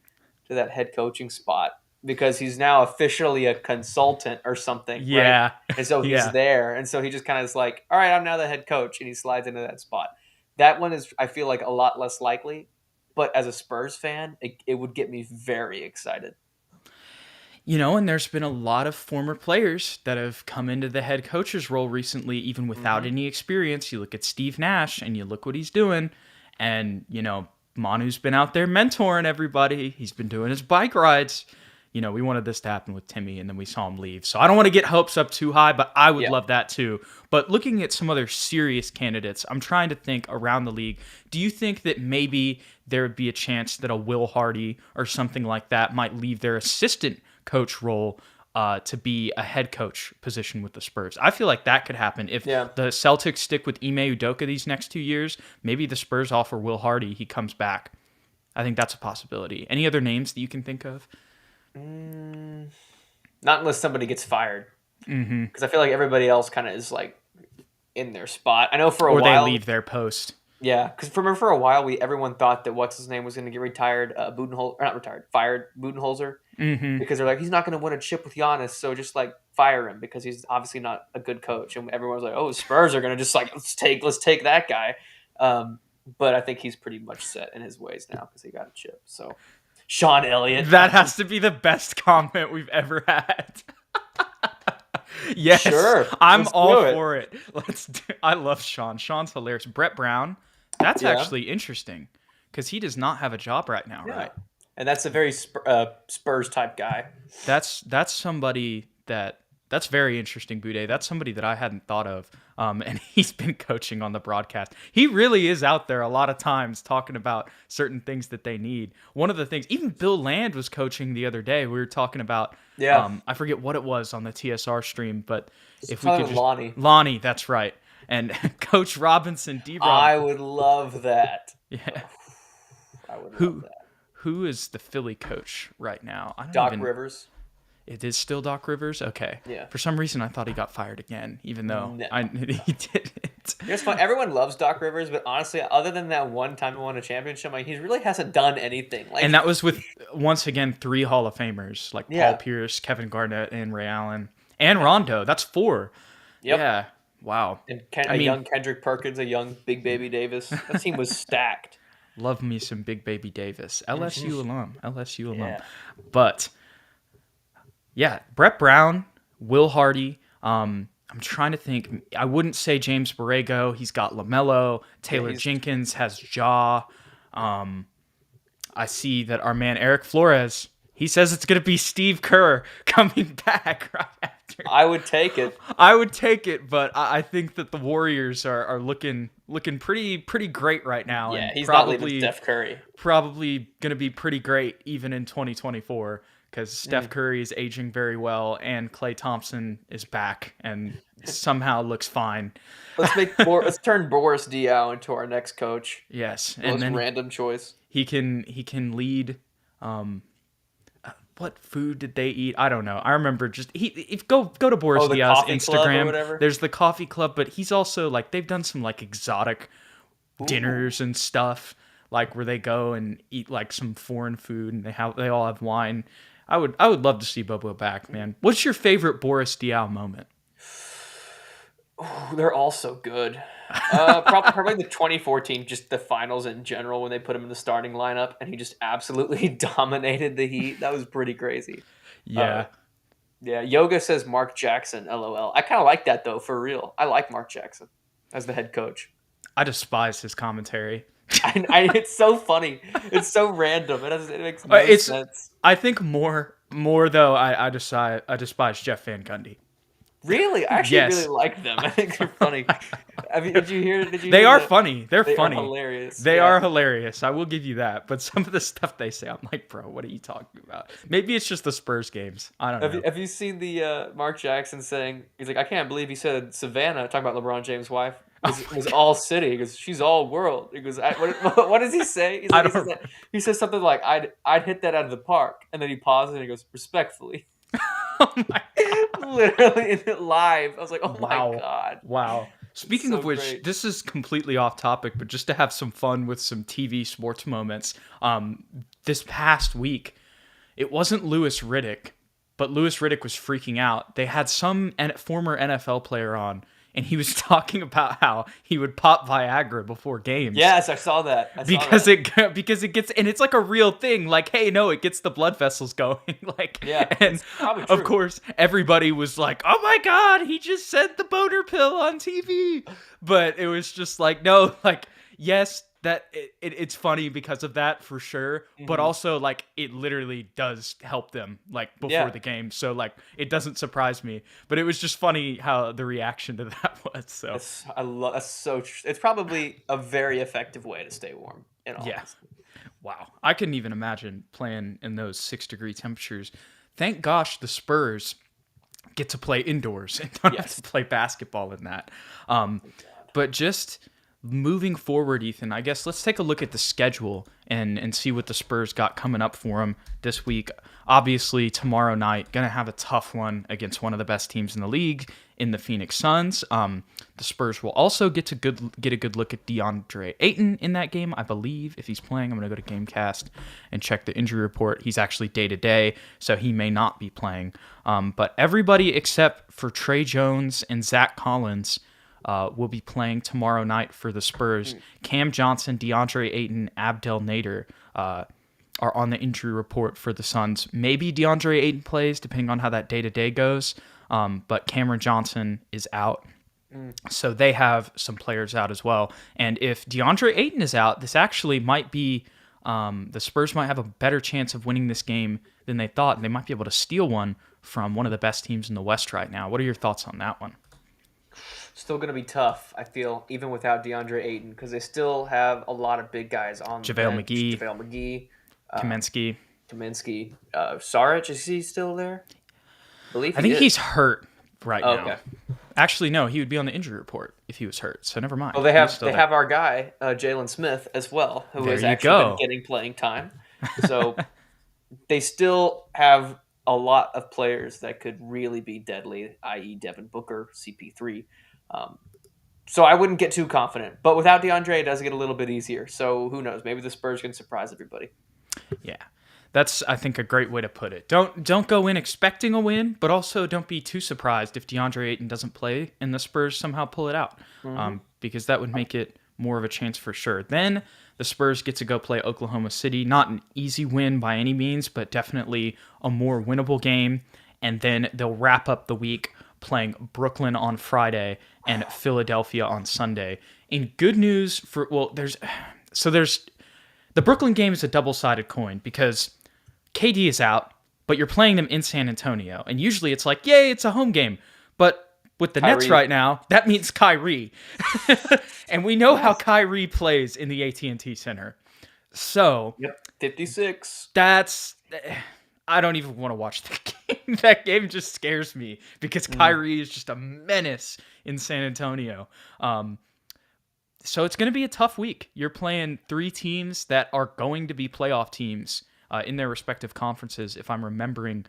S2: to that head coaching spot because he's now officially a consultant or something.
S1: Yeah.
S2: Right? And so he's there. And so he just kind of is like, all right, I'm now the head coach. And he slides into that spot. That one is, I feel like, a lot less likely. But as a Spurs fan, it would get me very excited.
S1: You know, and there's been a lot of former players that have come into the head coach's role recently, even without any experience. You look at Steve Nash and you look what he's doing. And, you know, Manu's been out there mentoring everybody. He's been doing his bike rides. You know, we wanted this to happen with Timmy, and then we saw him leave. So I don't want to get hopes up too high, but I would love that too. But looking at some other serious candidates, I'm trying to think around the league. Do you think that maybe there would be a chance that a Will Hardy or something like that might leave their assistant coach role to be a head coach position with the Spurs? I feel like that could happen. If the Celtics stick with Ime Udoka these next 2 years, maybe the Spurs offer Will Hardy. He comes back. I think that's a possibility. Any other names that you can think of?
S2: Not unless somebody gets fired. Because I feel like everybody else kind of is like in their spot. I know for a while.
S1: Or they leave their post.
S2: Yeah, because for a while everyone thought that what's his name was going to get retired, fired Budenholzer, because they're like, he's not going to win a chip with Giannis, so just like fire him because he's obviously not a good coach. And everyone was like, oh, Spurs are going to just like let's take that guy. But I think he's pretty much set in his ways now because he got a chip. So Sean Elliott,
S1: that has to be the best comment we've ever had. Yes, sure. I'm all for it. I love Sean. Sean's hilarious. Brett Brown. That's actually interesting because he does not have a job right now, right?
S2: And that's a very Spurs type guy.
S1: That's somebody that's very interesting, Bude. That's somebody that I hadn't thought of. And he's been coaching on the broadcast. He really is out there a lot of times talking about certain things that they need. One of the things, even Bill Land was coaching the other day. We were talking about, I forget what it was on the TSR stream, but if we could just, Lonnie, that's right. And Coach Robinson, D-Rob.
S2: I would love that.
S1: Yeah.
S2: I would love that.
S1: Who is the Philly coach right now?
S2: Doc Rivers.
S1: It is still Doc Rivers? Okay.
S2: Yeah.
S1: For some reason, I thought he got fired again, even though he didn't.
S2: It's fun. Everyone loves Doc Rivers, but honestly, other than that one time he won a championship, like, he really hasn't done anything. Like,
S1: and that was with, once again, 3 Hall of Famers, like Paul Pierce, Kevin Garnett, and Ray Allen. And Rondo. That's 4. Yep. Yeah. Wow.
S2: And young Kendrick Perkins, a young Big Baby Davis. That team was stacked.
S1: Love me some Big Baby Davis. LSU alum. But, yeah, Brett Brown, Will Hardy. I'm trying to think. I wouldn't say James Borrego. He's got LaMelo. Taylor Jenkins has Ja. I see that our man Eric Flores, he says it's going to be Steve Kerr coming back right after.
S2: I would take it.
S1: But I think that the Warriors are looking pretty great right now.
S2: Yeah,
S1: and
S2: he's not leaving Steph Curry.
S1: Probably going to be pretty great even in 2024 because Steph Curry is aging very well and Klay Thompson is back and somehow looks fine.
S2: Let's turn Boris Diaw into our next coach.
S1: Yes,
S2: and then random choice.
S1: He can lead. What food did they eat? I don't know. I remember go to Boris Diaw's Instagram. There's the coffee club, but he's also like they've done some like exotic dinners and stuff, like where they go and eat like some foreign food and they all have wine. I would love to see Bobo back, man. What's your favorite Boris Diaw moment?
S2: Oh, they're all so good. Probably the 2014, just the finals in general when they put him in the starting lineup and he just absolutely dominated the Heat. That was pretty crazy. Uh,
S1: Yeah,
S2: yeah, Yoga says Mark Jackson, LOL. I kind of like that though, for real. I like Mark Jackson as the head coach.
S1: I despise his commentary.
S2: It's so funny. It's so random. It makes no
S1: It's
S2: sense.
S1: I think more though. I despise Jeff Van Gundy.
S2: Really, I actually really
S1: Yes,
S2: like them. I think they're funny. I mean, did you hear? Did you
S1: they
S2: hear
S1: are
S2: the?
S1: funny. They're
S2: They are
S1: funny.
S2: hilarious.
S1: They
S2: Yeah.
S1: are hilarious. I will give you that. But some of the stuff they say, I'm like, bro, what are you talking about? Maybe it's just the Spurs games. I don't know.
S2: Have you seen the Mark Jackson saying he's like, I can't believe he said Savannah talking about LeBron James' wife was all city because she's all world. He goes, what does he say? He's
S1: I
S2: like
S1: don't.
S2: he says something like I'd hit that out of the park, and then he pauses and he goes respectfully,
S1: Oh my god.
S2: literally in it live. I was like, oh my
S1: Wow.
S2: god,
S1: Wow.
S2: it's
S1: Speaking
S2: so
S1: of which,
S2: great.
S1: this is completely off topic, but just to have some fun with some TV sports moments, this past week, it wasn't Lewis Riddick, but Lewis Riddick was freaking out. They had some former NFL player on, and he was talking about how he would pop Viagra before games.
S2: Yes, I saw that. I saw
S1: Because
S2: that.
S1: it gets, and it's like a real thing, like, hey, no, it gets the blood vessels going. Like,
S2: Yeah,
S1: and
S2: it's probably
S1: of
S2: true.
S1: course everybody was like, oh my god, he just said the boner pill on TV. But it was just like, no, like, yes, that it's funny because of that for sure, but
S2: Hmm.
S1: also like it literally does help them like before
S2: Yeah,
S1: the game, so like it doesn't surprise me. But it was just funny how the reaction to that was. So
S2: I love. That's so. It's probably a very effective way to stay warm. In all
S1: yeah.
S2: honesty.
S1: Wow. I couldn't even imagine playing in those 6-degree temperatures. Thank gosh the Spurs get to play indoors and don't have to
S2: Yes.
S1: play basketball in that. Um, but just moving forward, Ethan, I guess let's take a look at the schedule and see what the Spurs got coming up for them this week. Obviously, tomorrow night, going to have a tough one against one of the best teams in the league in the Phoenix Suns. The Spurs will also get a good look at DeAndre Ayton in that game, I believe. If he's playing, I'm going to go to GameCast and check the injury report. He's actually day-to-day, so he may not be playing. But everybody except for Trey Jones and Zach Collins will be playing tomorrow night for the Spurs. Cam Johnson, DeAndre Ayton, Abdel Nader are on the injury report for the Suns. Maybe DeAndre Ayton plays, depending on how that day-to-day goes. But Cameron Johnson is out. So they have some players out as well. And if DeAndre Ayton is out, this actually might be the Spurs might have a better chance of winning this game than they thought. And they might be able to steal one from one of the best teams in the West right now. What are your thoughts on that one?
S2: Still going to be tough, I feel, even without DeAndre Ayton, because they still have a lot of big guys on the
S1: JaVale
S2: bench.
S1: McGee,
S2: JaVale McGee,
S1: Kaminsky.
S2: Kaminsky, Saric, is he still there? I believe
S1: I
S2: he
S1: think
S2: is.
S1: he's hurt right
S2: Oh,
S1: now.
S2: okay.
S1: Actually, no, he would be on the injury report if he was hurt. So never mind.
S2: Well, they
S1: He's
S2: have
S1: still
S2: they
S1: there.
S2: have our guy Jalen Smith as well, who
S1: There
S2: has
S1: you
S2: actually been
S1: go.
S2: getting playing time. So they still have a lot of players that could really be deadly, i.e., Devin Booker, CP3. So I wouldn't get too confident. But without DeAndre, it does get a little bit easier. So who knows? Maybe the Spurs can surprise everybody.
S1: Yeah. That's I think a great way to put it. Don't go in expecting a win, but also don't be too surprised if DeAndre Ayton doesn't play and the Spurs somehow pull it out, because that would make it more of a chance for sure. Then the Spurs get to go play Oklahoma City. Not an easy win by any means, but definitely a more winnable game. And then they'll wrap up the week playing Brooklyn on Friday and Philadelphia on Sunday. In good news for there's the Brooklyn game is a double-sided coin because KD is out, but you're playing them in San Antonio. And usually it's like, yay, it's a home game. But with the Nets
S2: Kyrie.
S1: right now, that means Kyrie. And we know how Kyrie plays in the AT&T Center. So
S2: Yep, 56.
S1: that's... I don't even want to watch that game. That game just scares me because Kyrie is just a menace in San Antonio. So it's going to be a tough week. You're playing three teams that are going to be playoff teams in their respective conferences, if I'm remembering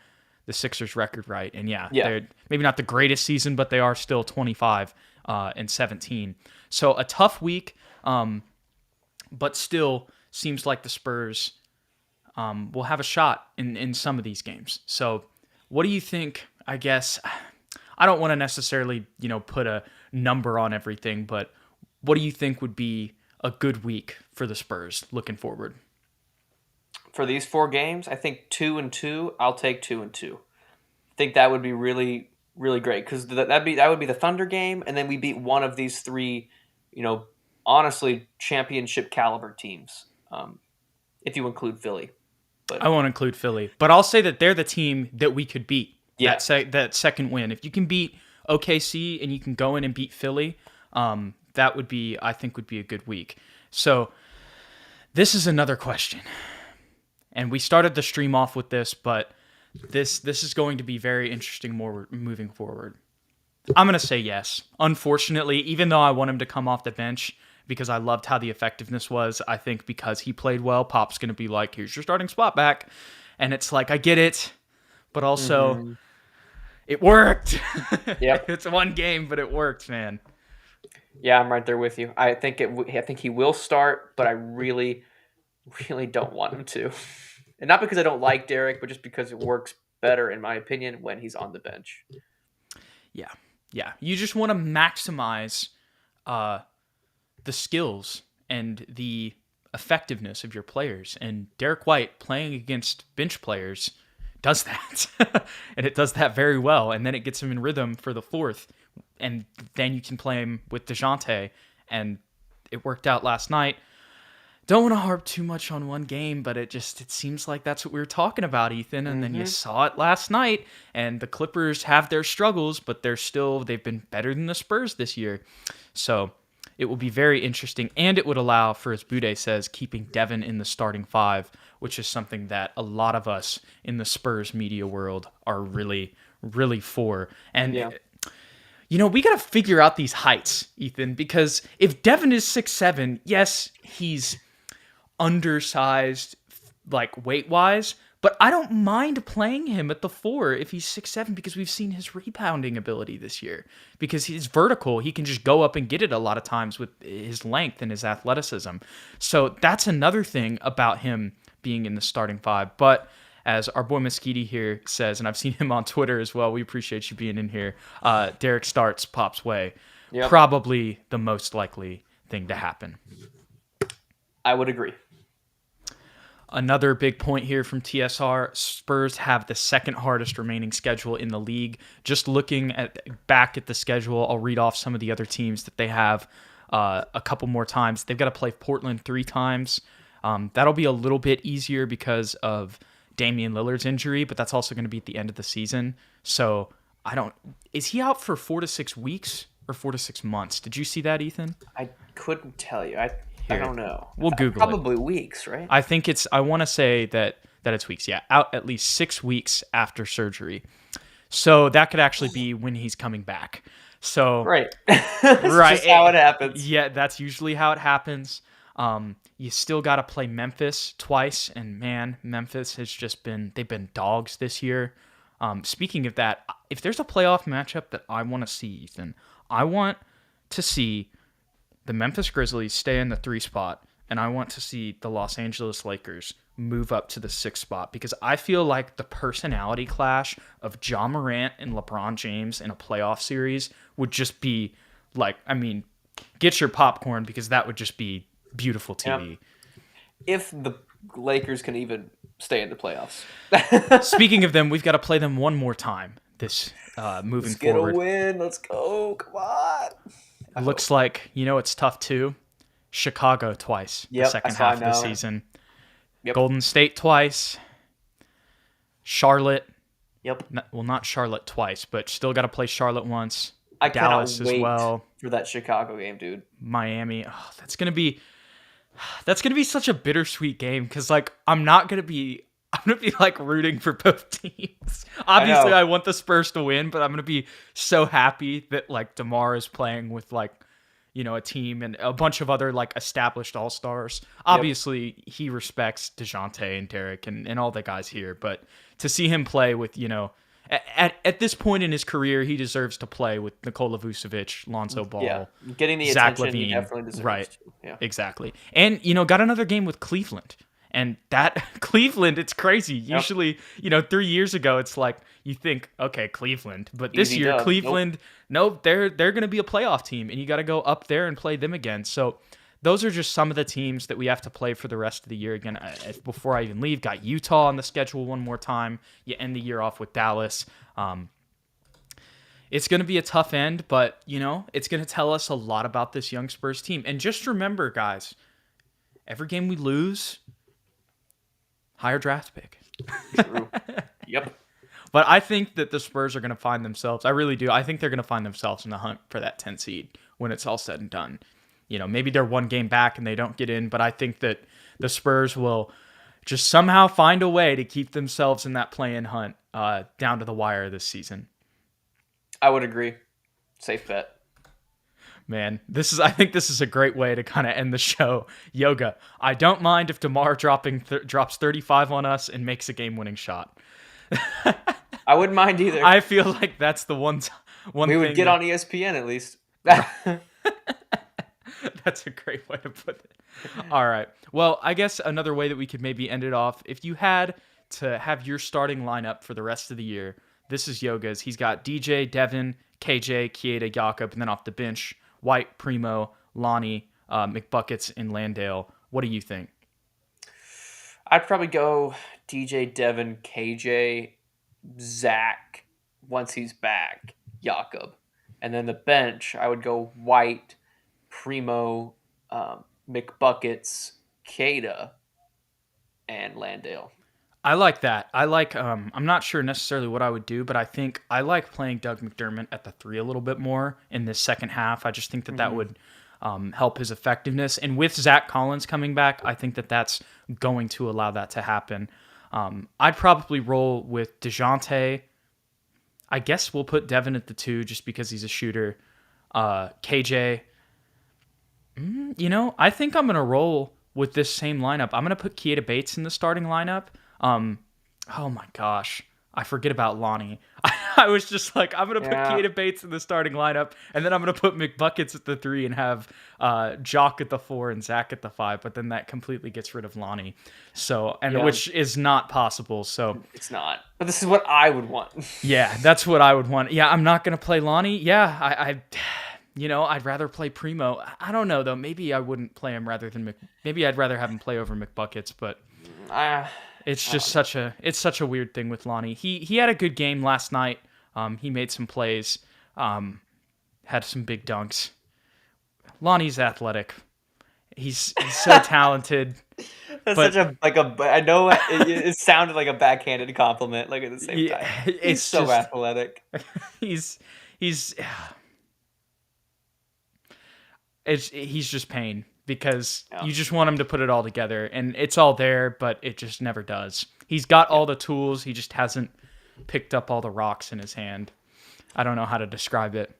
S1: the Sixers record right. And yeah. They're maybe not the greatest season, but they are still 25 and 17. So a tough week, but still seems like the Spurs will have a shot in some of these games. So what do you think, I guess... I don't want to necessarily, put a number on everything, but what do you think would be a good week for the Spurs looking forward?
S2: For these 4 games, I think 2-2. I'll take 2-2. I think that would be really, really great because that would be the Thunder game, and then we beat one of these 3, honestly championship caliber teams, if you include Philly.
S1: I won't include Philly, but I'll say that they're the team that we could beat.
S2: Yeah.
S1: That second win. If you can beat OKC and you can go in and beat Philly, that would be, I think, would be a good week. So this is another question. And we started the stream off with this, but this is going to be very interesting more moving forward. I'm going to say yes. Unfortunately, even though I want him to come off the bench because I loved how the effectiveness was, I think because he played well, Pop's going to be like, here's your starting spot back. And it's like, I get it, but also it worked.
S2: Yep.
S1: It's one game, but it worked, man.
S2: Yeah, I'm right there with you. I think he will start, but I really, really don't want him to. And not because I don't like Derrick, but just because it works better, in my opinion, when he's on the bench.
S1: Yeah. You just want to maximize the skills and the effectiveness of your players. And Derrick White playing against bench players does that. And it does that very well. And then it gets him in rhythm for the fourth. And then you can play him with Dejounte. And it worked out last night. Don't want to harp too much on one game, but it seems like that's what we were talking about, Ethan. And then you saw it last night, and the Clippers have their struggles, but they've been better than the Spurs this year. So it will be very interesting, and it would allow for, as Bude says, keeping Devin in the starting 5, which is something that a lot of us in the Spurs media world are really, really for. And we got to figure out these heights, Ethan, because if Devin is 6'7", yes, he's undersized, like weight-wise, but I don't mind playing him at the 4 if he's 6'7", because we've seen his rebounding ability this year. Because he's vertical, he can just go up and get it a lot of times with his length and his athleticism. So that's another thing about him being in the starting 5. But as our boy Mosquito here says, and I've seen him on Twitter as well, we appreciate you being in here, Derrick starts Pop's way. Yep. Probably the most likely thing to happen.
S2: I would agree.
S1: Another big point here from TSR, Spurs have the second hardest remaining schedule in the league. Just looking back at the schedule, I'll read off some of the other teams that they have a couple more times. They've got to play Portland 3 times. That'll be a little bit easier because of Damian Lillard's injury, but that's also going to be at the end of the season. So is he out for 4 to 6 weeks or 4 to 6 months? Did you see that, Ethan?
S2: I couldn't tell you. I don't know.
S1: We'll Google
S2: Probably weeks, right?
S1: I want to say that it's weeks. Yeah, out at least 6 weeks after surgery. So that could actually be when he's coming back. So
S2: right. That's just how it happens.
S1: Yeah, that's usually how it happens. You still got to play Memphis twice, and man, Memphis they've been dogs this year. Speaking of that, if there's a playoff matchup that I want to see, Ethan, I want to see the Memphis Grizzlies stay in the 3 spot, and I want to see the Los Angeles Lakers move up to the 6 spot, because I feel like the personality clash of Ja Morant and LeBron James in a playoff series would just be like, get your popcorn, because that would just be beautiful TV.
S2: Yep. If the Lakers can even stay in the playoffs.
S1: Speaking of them, we've got to play them one more time this moving forward.
S2: Let's get a win. Let's go. Come on.
S1: Looks like, it's tough too. Chicago twice, the second half of the season. Yep. Golden State twice. Charlotte.
S2: Yep.
S1: Not Charlotte twice, but still got to play Charlotte once.
S2: I
S1: Dallas
S2: cannot wait
S1: as well.
S2: For that Chicago game, dude.
S1: Miami. Oh, that's gonna be such a bittersweet game, because I'm gonna be like rooting for both teams. Obviously, I want the Spurs to win, but I'm gonna be so happy that DeMar is playing with a team and a bunch of other established all-stars. Obviously, he respects Dejounte and Derrick and all the guys here, but to see him play with at this point in his career, he deserves to play with Nikola Vucevic, Lonzo Ball,
S2: getting the
S1: Zach
S2: attention
S1: LaVine.
S2: he definitely deserves.
S1: Right,
S2: Yeah,
S1: exactly. And got another game with Cleveland. And that Cleveland, it's crazy.
S2: Yep.
S1: Usually, 3 years ago, it's like you think, okay, Cleveland. But this
S2: Easy
S1: year,
S2: dub.
S1: Cleveland, nope, they're going to be a playoff team, and you got to go up there and play them again. So those are just some of the teams that we have to play for the rest of the year. Again, before I even leave, got Utah on the schedule one more time. You end the year off with Dallas. It's going to be a tough end, but, it's going to tell us a lot about this young Spurs team. And just remember, guys, every game we lose, higher draft pick.
S2: True. Yep.
S1: But I think that the Spurs are going to find themselves. I really do. I think they're going to find themselves in the hunt for that 10 seed when it's all said and done. Maybe they're one game back and they don't get in, but I think that the Spurs will just somehow find a way to keep themselves in that play-in hunt down to the wire this season.
S2: I would agree. Safe bet.
S1: Man, I think this is a great way to kind of end the show. Yoga, I don't mind if DeMar drops 35 on us and makes a game-winning shot.
S2: I wouldn't mind either.
S1: I feel like that's the one
S2: we would get on ESPN at least.
S1: That's a great way to put it. All right. Well, I guess another way that we could maybe end it off, if you had to have your starting lineup for the rest of the year, this is Yoga's. He's got DJ, Devin, KJ, Kieda, Jakob, and then off the bench, White, Primo, Lonnie, McBuckets, and Landale. What do you think?
S2: I'd probably go DJ, Devin, KJ, Zach, once he's back, Jakob. And then the bench, I would go White, Primo, McBuckets, Kieda, and Landale.
S1: I like that. I'm not sure necessarily what I would do, but I think I like playing Doug McDermott at the 3 a little bit more in this second half. I just think that would help his effectiveness. And with Zach Collins coming back, I think that that's going to allow that to happen. I'd probably roll with Dejounte. I guess we'll put Devin at the 2 just because he's a shooter. KJ. I think I'm going to roll with this same lineup. I'm going to put Keita Bates in the starting lineup. Oh my gosh. I forget about Lonnie. I was just like, I'm going to put Keita Bates in the starting lineup, and then I'm going to put McBuckets at the 3 and have Jock at the 4 and Zach at the 5, but then that completely gets rid of Lonnie. So, which is not possible. So
S2: it's not. But this is what I would want.
S1: Yeah, that's what I would want. Yeah, I'm not going to play Lonnie. Yeah, I'd rather play Primo. I don't know though. Maybe I wouldn't play him rather than maybe I'd rather have him play over McBuckets, but it's just such a weird thing with Lonnie. He had a good game last night. He made some plays, had some big dunks. Lonnie's athletic. He's so talented.
S2: That's such a I know it sounded like a backhanded compliment. Like at the same time, he's so athletic.
S1: He's just pain because you just want him to put it all together, and it's all there, but it just never does. He's got all the tools, he just hasn't picked up all the rocks in his hand. I don't know how to describe it.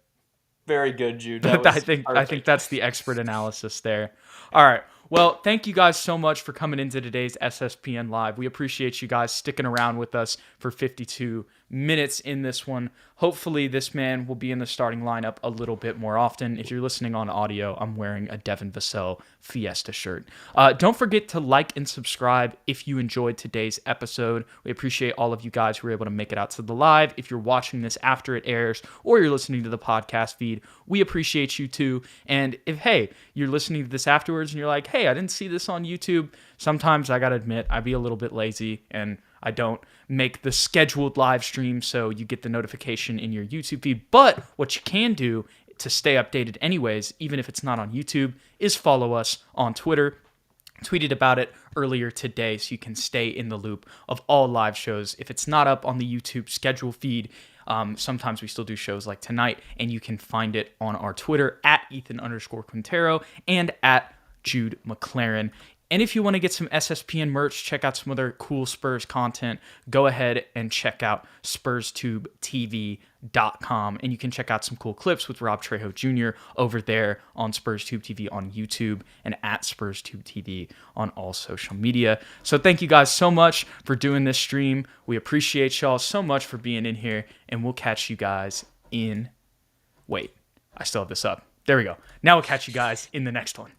S2: Very good, Jude.
S1: I think that's the expert analysis there. All right. Well, thank you guys so much for coming into today's SSPN Live. We appreciate you guys sticking around with us for 52 minutes in this one. Hopefully, this man will be in the starting lineup a little bit more often. If you're listening on audio, I'm wearing a Devin Vassell Fiesta shirt. Don't forget to like and subscribe if you enjoyed today's episode. We appreciate all of you guys who were able to make it out to the live. If you're watching this after it airs or you're listening to the podcast feed, we appreciate you too. And if, hey, you're listening to this afterwards and you're like, hey, I didn't see this on YouTube, sometimes I gotta admit, I be a little bit lazy and I don't make the scheduled live stream so you get the notification in your YouTube feed. But what you can do to stay updated anyways, even if it's not on YouTube, is follow us on Twitter. Tweeted about it earlier today so you can stay in the loop of all live shows. If it's not up on the YouTube schedule feed, sometimes we still do shows like tonight, and you can find it on our Twitter at Ethan_Quintero and at Jude McLaren. And if you want to get some SSPN merch, check out some other cool Spurs content, go ahead and check out SpursTubeTV.com. And you can check out some cool clips with Rob Trejo Jr. over there on SpursTube TV on YouTube and at SpursTube TV on all social media. So thank you guys so much for doing this stream. We appreciate y'all so much for being in here, and we'll catch you guys in... Wait, I still have this up. There we go. Now we'll catch you guys in the next one.